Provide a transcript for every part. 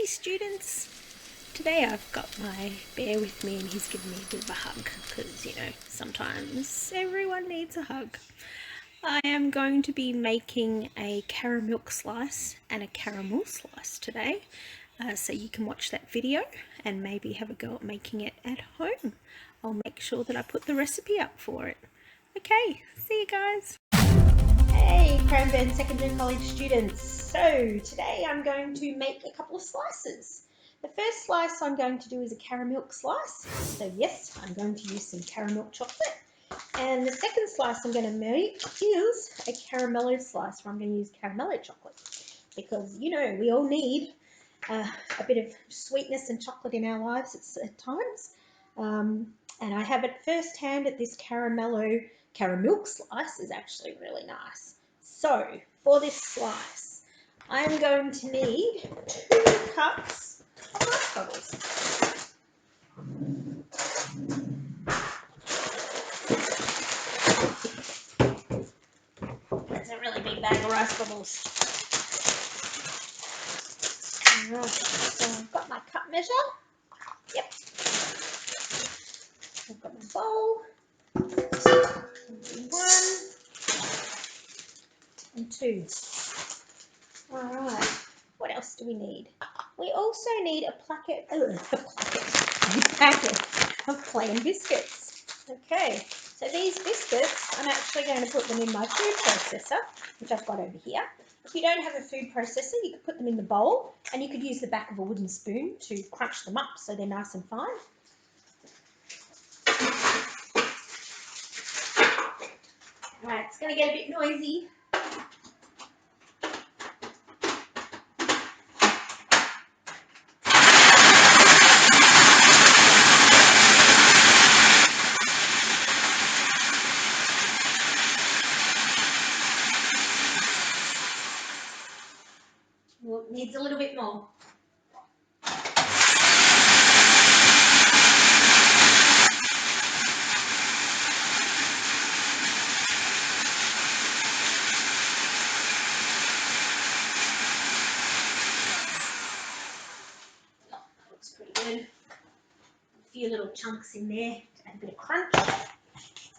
students. Today I've got my bear with me and he's giving me a bit of a hug because, you know, sometimes everyone needs a hug. I am going to be making a caramilk slice and a caramel slice today, so you can watch that video and maybe have a go at making it at home. I'll make sure that I put the recipe up for it. Okay, see you guys. Hey Cranbourne Secondary College students, so today I'm going to make a couple of slices. The first slice I'm going to do is a caramilk slice, so yes, I'm going to use some caramilk chocolate. And the second slice I'm going to make is a caramelo slice, where I'm going to use caramelo chocolate, because you know we all need a bit of sweetness and chocolate in our lives at times. And I have it firsthand that this caramilk slice is actually really nice. So for this slice, I'm going to need 2 cups of rice bubbles. That's a really big bag of rice bubbles. Alright, so I've got my cup measure. Yep. I've got my bowl. 1 and 2. Alright, what else do we need? We also need a packet of plain biscuits. Okay, so these biscuits, I'm actually going to put them in my food processor, which I've got over here. If you don't have a food processor, you could put them in the bowl, and you could use the back of a wooden spoon to crunch them up so they're nice and fine. Alright, it's going to get a bit noisy. Well, it needs a little bit more. Looks pretty good. A few little chunks in there to add a bit of crunch, but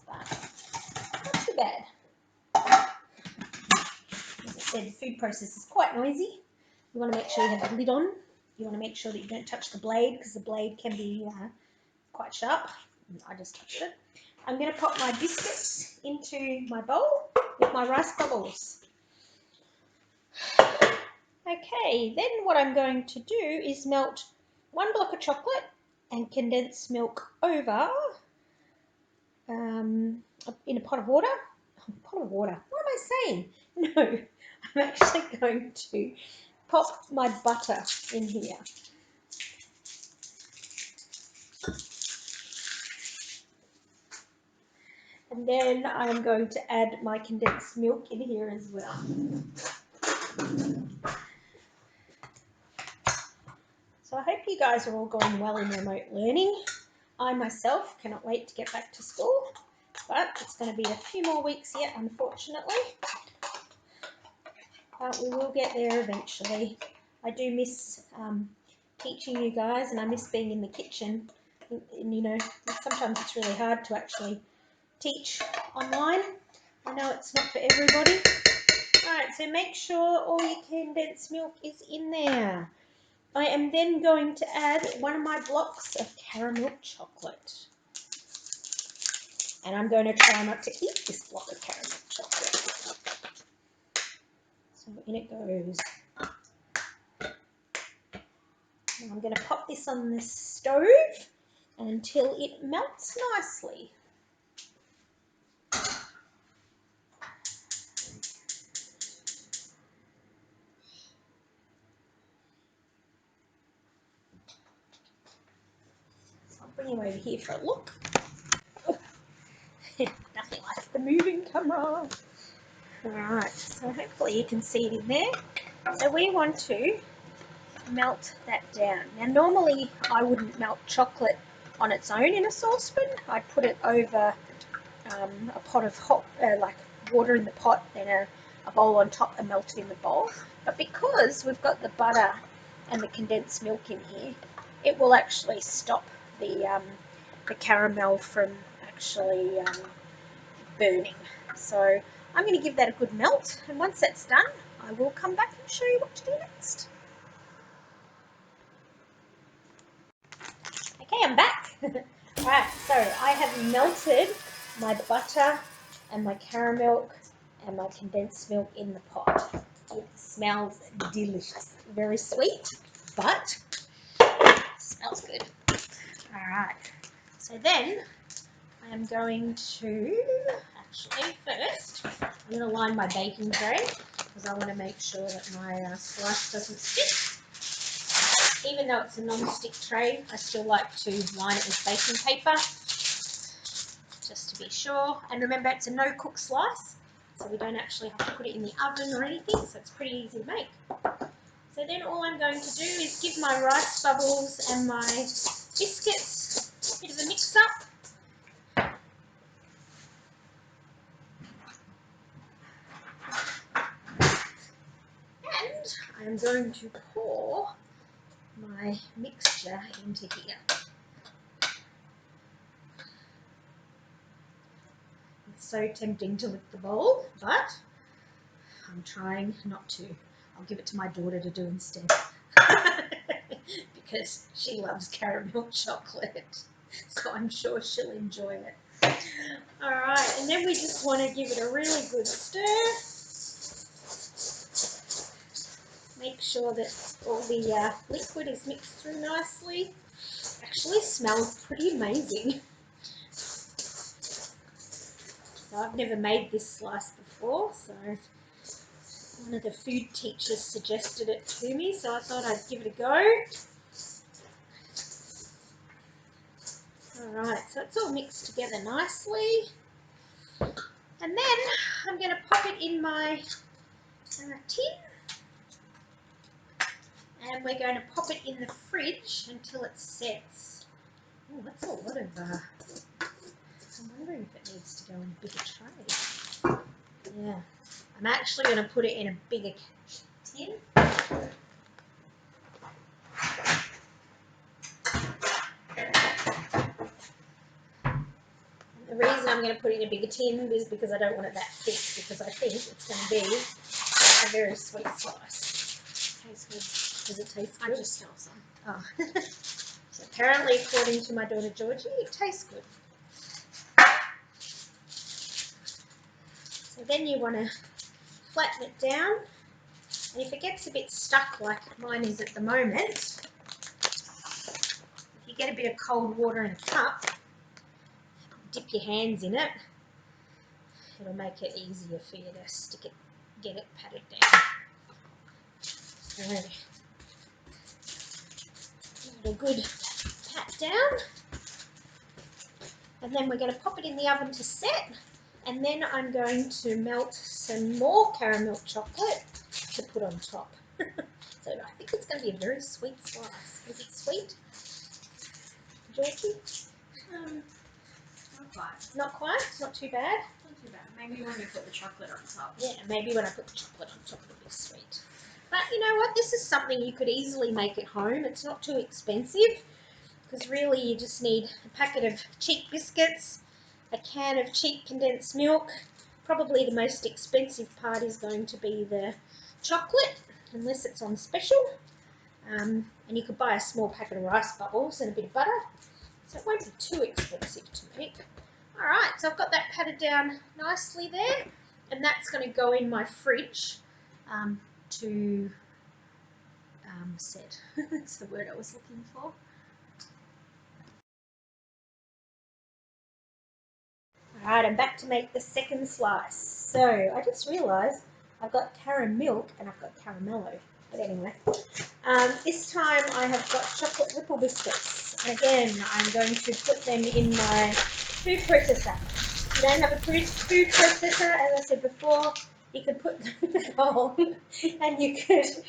not too bad. As I said, the food process is quite noisy. You want to make sure you have the lid on. You want to make sure that you don't touch the blade, because the blade can be quite sharp. I just touched it. I'm going to pop my biscuits into my bowl with my rice bubbles. Okay, then what I'm going to do is melt 1 block of chocolate and condense milk over in a pot of water. Pot of water. What am I saying? No, I'm actually going to pop my butter in here. And then I'm going to add my condensed milk in here as well. So I hope you guys are all going well in remote learning. I myself cannot wait to get back to school, but it's going to be a few more weeks yet, unfortunately. But we will get there eventually. I do miss teaching you guys, and I miss being in the kitchen. And you know, sometimes it's really hard to actually teach online. I know it's not for everybody. Alright, so make sure all your condensed milk is in there. I am then going to add 1 of my blocks of caramel chocolate. And I'm going to try not to eat this block of caramel chocolate. So in it goes. Now I'm going to pop this on the stove until it melts nicely. I'll bring you over here for a look. Oh, nothing like the moving camera. Alright, so hopefully you can see it in there. So we want to melt that down. Now normally I wouldn't melt chocolate on its own in a saucepan. I'd put it over a pot of hot, like water in the pot, then a bowl on top and melt it in the bowl. But because we've got the butter and the condensed milk in here, it will actually stop the caramel from actually burning. So I'm going to give that a good melt, and once that's done, I will come back and show you what to do next. Okay, I'm back. Right, so I have melted my butter and my caramel and my condensed milk in the pot. It smells delicious. Very sweet, but smells good. All right, so then I am going to, actually first, I'm going to line my baking tray because I want to make sure that my slice doesn't stick. Even though it's a non-stick tray, I still like to line it with baking paper just to be sure. And remember, it's a no-cook slice, so we don't actually have to put it in the oven or anything, so it's pretty easy to make. So then all I'm going to do is give my rice bubbles and my biscuits a bit of a mix-up. And I'm going to pour my mixture into here. It's so tempting to lick the bowl, but I'm trying not to. I'll give it to my daughter to do instead because she loves caramel chocolate, so I'm sure she'll enjoy it. All right, and then we just want to give it a really good stir. Make sure that all the liquid is mixed through nicely. Actually smells pretty amazing. So I've never made this slice before, so one of the food teachers suggested it to me, so I thought I'd give it a go. Alright, so it's all mixed together nicely. And then I'm going to pop it in my tin. And we're going to pop it in the fridge until it sets. Oh, that's a lot of... I'm wondering if it needs to go in a bigger tray. Yeah. I'm actually going to put it in a bigger tin. The reason I'm going to put it in a bigger tin is because I don't want it that thick, because I think it's going to be a very sweet slice. Tastes good. Does it taste good? I just smell some. Oh. So apparently, according to my daughter Georgie, it tastes good. So then you want to flatten it down, and if it gets a bit stuck like mine is at the moment, if you get a bit of cold water in a cup, dip your hands in it, it'll make it easier for you to stick it, get it patted down. So, give it a good pat down, and then we're going to pop it in the oven to set, and then I'm going to melt some more caramel chocolate to put on top. So I think it's going to be a very sweet slice. Is it sweet, Georgie? Not quite. Not quite? Not too bad? Not too bad. Maybe when we put the chocolate on top. Yeah, maybe when I put the chocolate on top it'll be sweet. But you know what? This is something you could easily make at home. It's not too expensive, because really you just need a packet of cheap biscuits, a can of cheap condensed milk. Probably the most expensive part is going to be the chocolate, unless it's on special. And you could buy a small packet of rice bubbles and a bit of butter, so it won't be too expensive to make. Alright, so I've got that patted down nicely there, and that's going to go in my fridge to set. That's the word I was looking for. Alright, I'm back to make the second slice. So I just realised I've got Caramilk and I've got Caramelo. But anyway, this time I have got chocolate ripple biscuits. And again, I'm going to put them in my food processor. If you don't have a food processor, as I said before, you could put them in the bowl and you could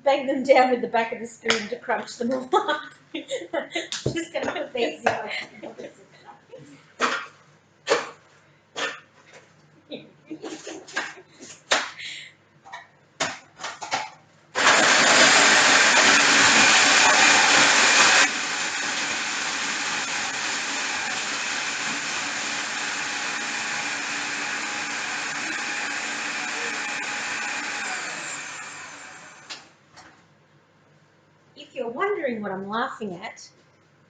bang them down with the back of the spoon to crunch them all up. I'm just going to put these wondering what I'm laughing at,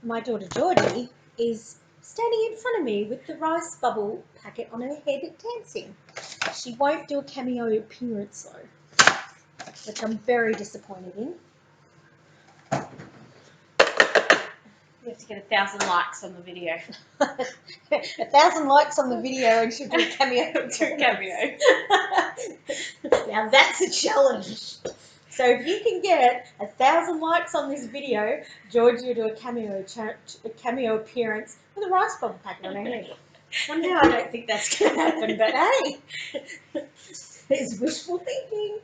my daughter Georgie is standing in front of me with the rice bubble packet on her head dancing. She won't do a cameo appearance though, which I'm very disappointed in. You have to get 1,000 likes on the video. 1,000 likes on the video and she'll do a cameo. Now that's a challenge. So if you can get 1,000 likes on this video, Georgie will do a cameo appearance with a rice bubble packet on her head. Well, now I don't think that's going to happen, but hey, there's wishful thinking.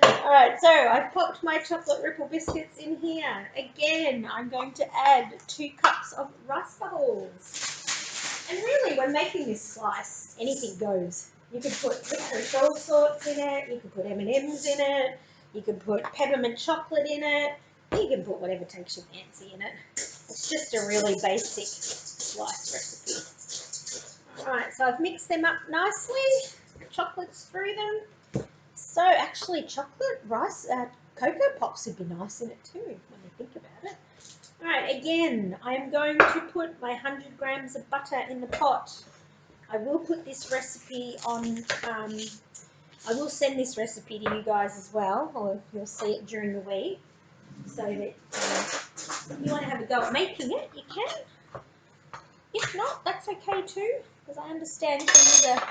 Alright, so I've popped my chocolate ripple biscuits in here. Again, I'm going to add 2 cups of rice bubbles. And really, when making this slice, anything goes. You could put licorice all sorts in it, you could put M&Ms in it, you could put peppermint chocolate in it, you can put whatever takes your fancy in it. It's just a really basic slice recipe. Alright, so I've mixed them up nicely, the chocolate's through them. So actually chocolate rice, Cocoa Pops would be nice in it too, when you think about it. Alright, again, I'm going to put my 100 grams of butter in the pot. I will put this recipe on, I will send this recipe to you guys as well, or you'll see it during the week, so that if you want to have a go at making it, you can. If not, that's okay too, because I understand things are,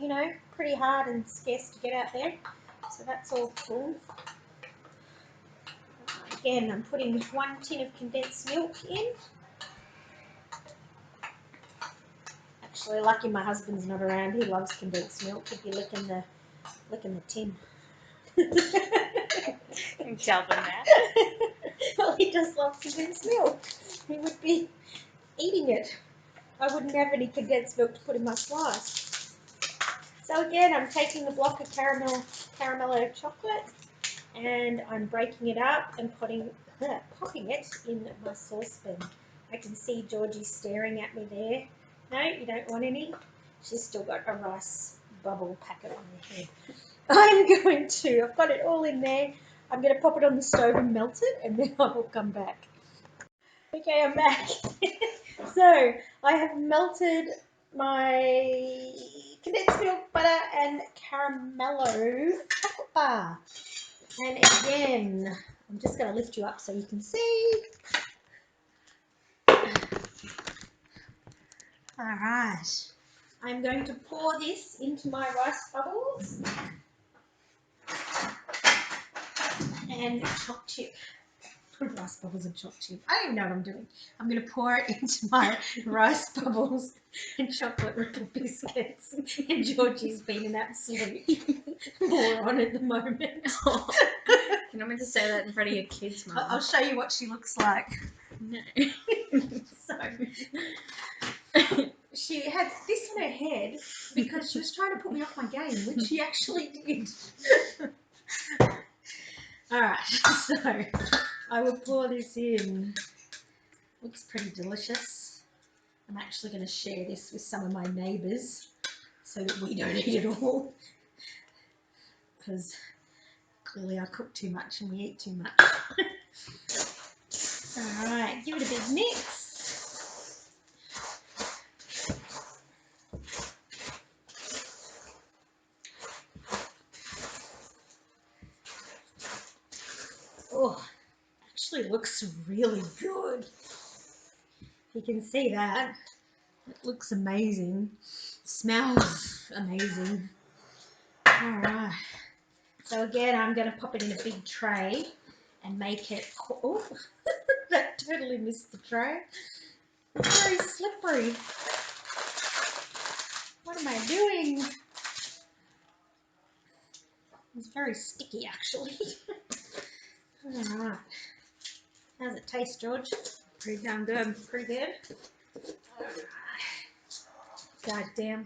you know, pretty hard and scarce to get out there, so that's all cool. Again, I'm putting 1 tin of condensed milk in. Actually, lucky my husband's not around. He loves condensed milk. He'd be licking the tin. You tell them that. Well, he does love condensed milk. He would be eating it. I wouldn't have any condensed milk to put in my slice. So again, I'm taking a block of caramelo chocolate and I'm breaking it up and popping it in my saucepan. I can see Georgie staring at me there. No, you don't want any? She's still got a rice bubble packet on her head. I've got it all in there. I'm going to pop it on the stove and melt it, and then I will come back. Okay, I'm back. So, I have melted my condensed milk, butter, and caramelo chocolate bar. And again, I'm just going to lift you up so you can see. All right. I'm going to pour this into my rice bubbles and choc chip. Rice bubbles and choc chip. I don't even know what I'm doing. I'm going to pour it into my rice bubbles and chocolate ripple biscuits. And Georgie's been an absolute moron at the moment. You're not meant to say that in front of your kids, Mum. I'll show you what she looks like. No. So, she had this on her head because she was trying to put me off my game, which she actually did. Alright, so I will pour this in. Looks pretty delicious. I'm actually going to share this with some of my neighbours so that we don't eat it all. Because clearly I cook too much and we eat too much. Alright, give it a big mix. Oh, actually looks really good. You can see that. It looks amazing. Smells amazing. Alright. So again, I'm going to pop it in a big tray and make it... Oh, that totally missed the tray. It's very slippery. What am I doing? It's very sticky, actually. Alright. How's it taste, George? Pretty damn good. Pretty good? Alright. Goddamn.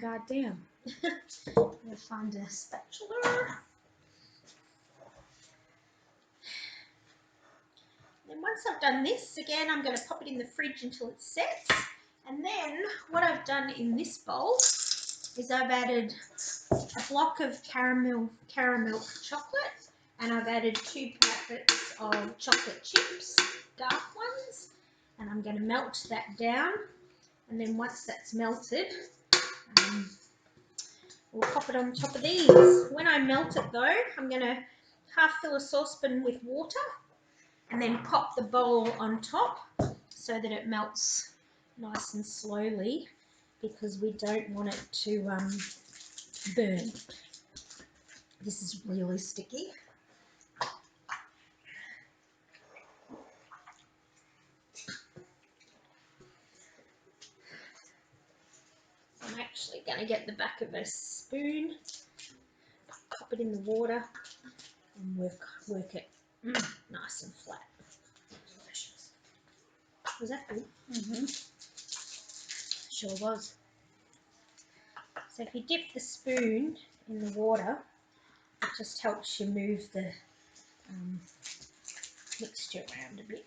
I'm going to find a spatula. Then once I've done this, again, I'm going to pop it in the fridge until it sets. And then what I've done in this bowl is I've added a block of caramel chocolate And I've added 2 packets of chocolate chips, dark ones, and I'm going to melt that down. And then once that's melted, we'll pop it on top of these. When I melt it though, I'm going to half fill a saucepan with water and then pop the bowl on top so that it melts nice and slowly, because we don't want it to burn. This is really sticky. I'm actually going to get the back of a spoon, pop it in the water and work it nice and flat. Delicious. Was that good? Sure was. So if you dip the spoon in the water, it just helps you move the mixture around a bit.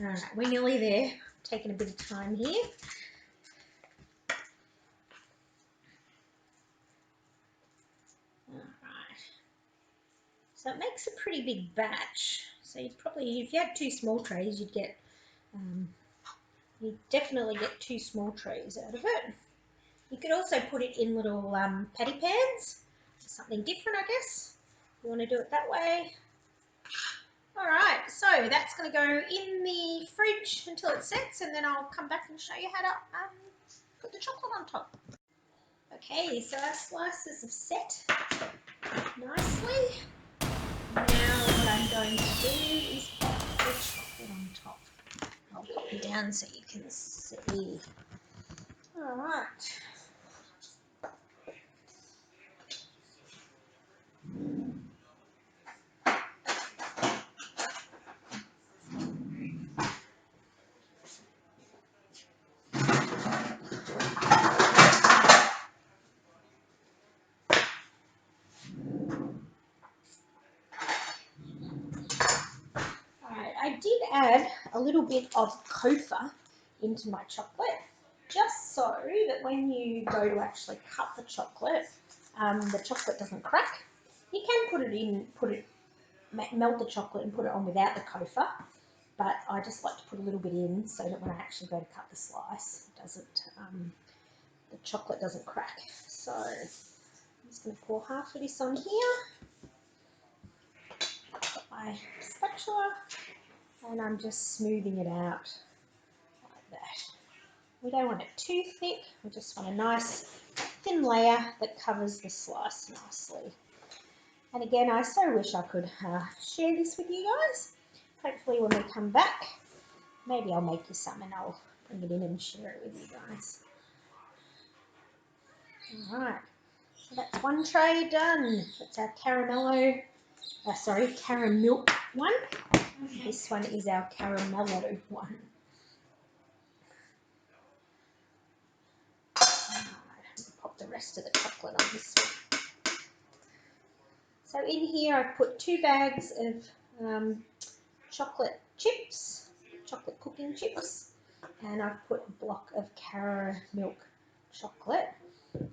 Alright, we're nearly there. Taking a bit of time here. Alright. So it makes a pretty big batch. So you'd probably, if you had 2 small trays, you'd definitely get 2 small trays out of it. You could also put it in little patty pans. Something different, I guess. You want to do it that way. Alright, so that's going to go in the fridge until it sets, and then I'll come back and show you how to put the chocolate on top. Okay, so our slices have set nicely. Now what I'm going to do is put the chocolate on top. I'll pop it down so you can see. Alright. I did add a little bit of cofa into my chocolate, just so that when you go to actually cut the chocolate doesn't crack. You can melt the chocolate and put it on without the cofa, but I just like to put a little bit in so that when I actually go to cut the slice, the chocolate doesn't crack. So I'm just going to pour half of this on here. Got my spatula, and I'm just smoothing it out like that. We don't want it too thick, we just want a nice thin layer that covers the slice nicely. And again, I so wish I could share this with you guys. Hopefully when we come back, maybe I'll make you some and I'll bring it in and share it with you guys. Alright, so that's one tray done. That's our caramilk one. Okay. This one is our caramelo one. Pop the rest of the chocolate on this one. So in here I've put 2 bags of chocolate chips, chocolate cooking chips, and I've put a block of Caramilk chocolate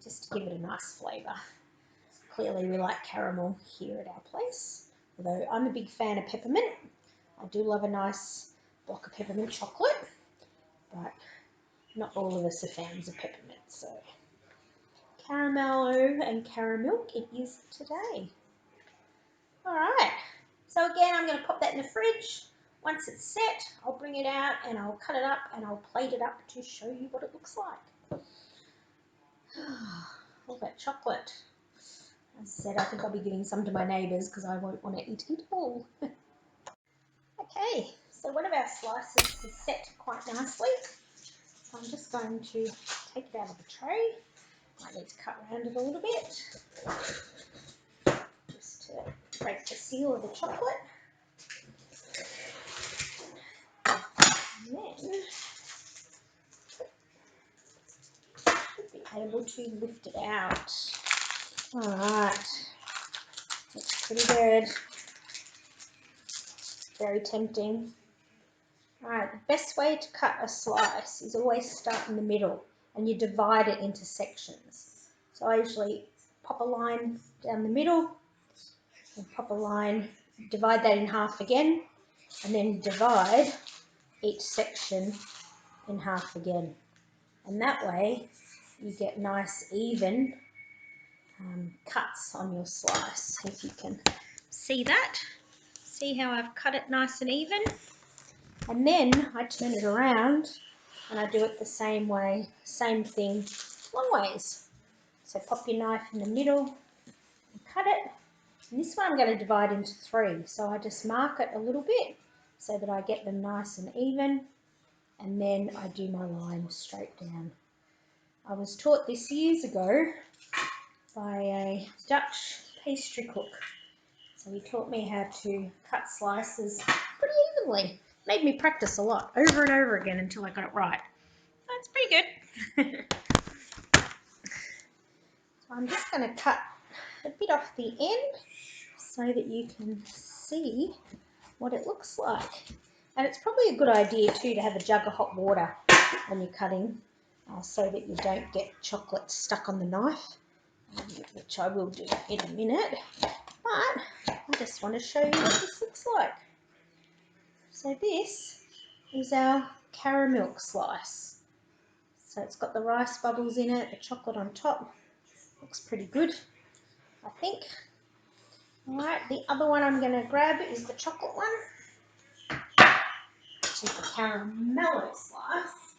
just to give it a nice flavour. Clearly we like caramel here at our place, although I'm a big fan of peppermint. I do love a nice block of peppermint chocolate, but not all of us are fans of peppermint, so caramelo and caramilk it is today. Alright, so again I'm going to pop that in the fridge. Once it's set, I'll bring it out and I'll cut it up and I'll plate it up to show you what it looks like. All that chocolate. As I said, I think I'll be giving some to my neighbours because I won't want to eat it all. Okay, so one of our slices is set quite nicely. So I'm just going to take it out of the tray. I need to cut around it a little bit just to break the seal of the chocolate. And then should be able to lift it out. Alright, Looks pretty good. Very tempting. Alright, the best way to cut a slice is always start in the middle and you divide it into sections. So I usually pop a line down the middle and pop a line, divide that in half again, and then divide each section in half again. And that way you get nice even cuts on your slice. If you can see that, see how I've cut it nice and even. And then I turn it around and I do it the same way, same thing, long ways. So pop your knife in the middle and cut it. And this one I'm going to divide into 3. So I just mark it a little bit so that I get them nice and even. And then I do my line straight down. I was taught this years ago by a Dutch pastry cook. So he taught me how to cut slices pretty evenly. Made me practice a lot, over and over again until I got it right. That's pretty good. So I'm just going to cut a bit off the end so that you can see what it looks like. And it's probably a good idea too to have a jug of hot water when you're cutting so that you don't get chocolate stuck on the knife, which I will do in a minute. But I just want to show you what this looks like. So this is our Caramilk slice. So it's got the rice bubbles in it, the chocolate on top. Looks pretty good, I think. Alright, the other one I'm going to grab is the chocolate one, which is the caramelo slice.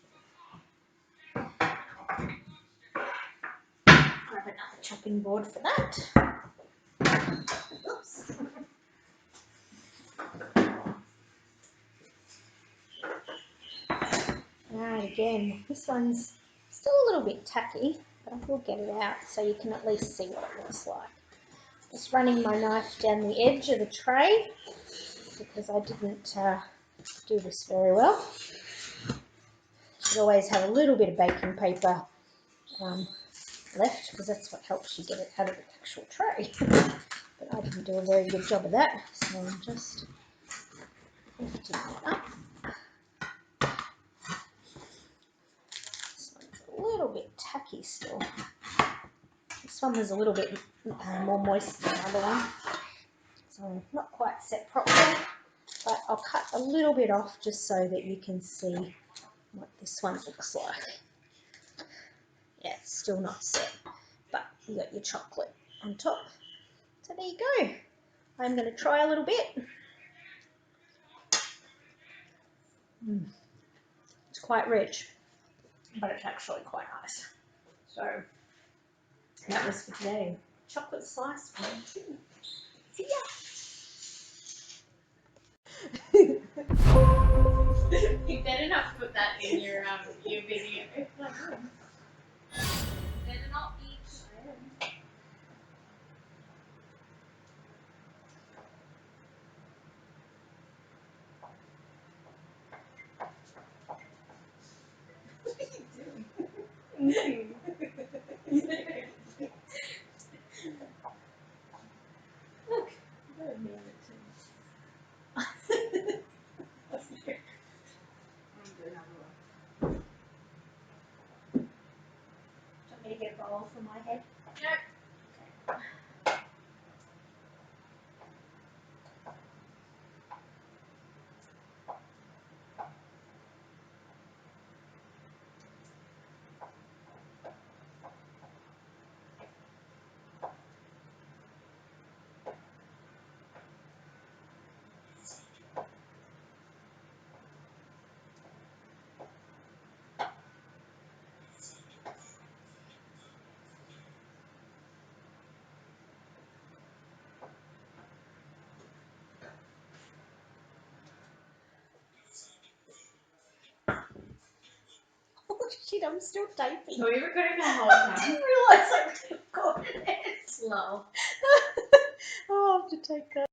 Grab another chopping board for that. Oops. Alright, again, this one's still a little bit tacky, but I will get it out so you can at least see what it looks like. Just running my knife down the edge of the tray because I didn't do this very well. Should always have a little bit of baking paper left because that's what helps you get it out of the actual tray. But I didn't do a very good job of that, so I'm just lifting it up. This one's a little bit tacky still. This one was a little bit more moist than the other one, so not quite set properly, but I'll cut a little bit off just so that you can see what this one looks like. Yeah, it's still not set, but you got your chocolate on top. So there you go. I'm going to try a little bit. It's quite rich, but it's actually quite nice. So that was for today. Chocolate slice 1 and 2. See ya. You better not put that in your video. Better not eat. What are you doing? Look, you gotta nail it too. Do you want me to get a bowl for my head? Nope. Oh shit, I'm still typing. So we were recording the whole I time. didn't realise I recorded it. Slow. Oh, I'll have to take that.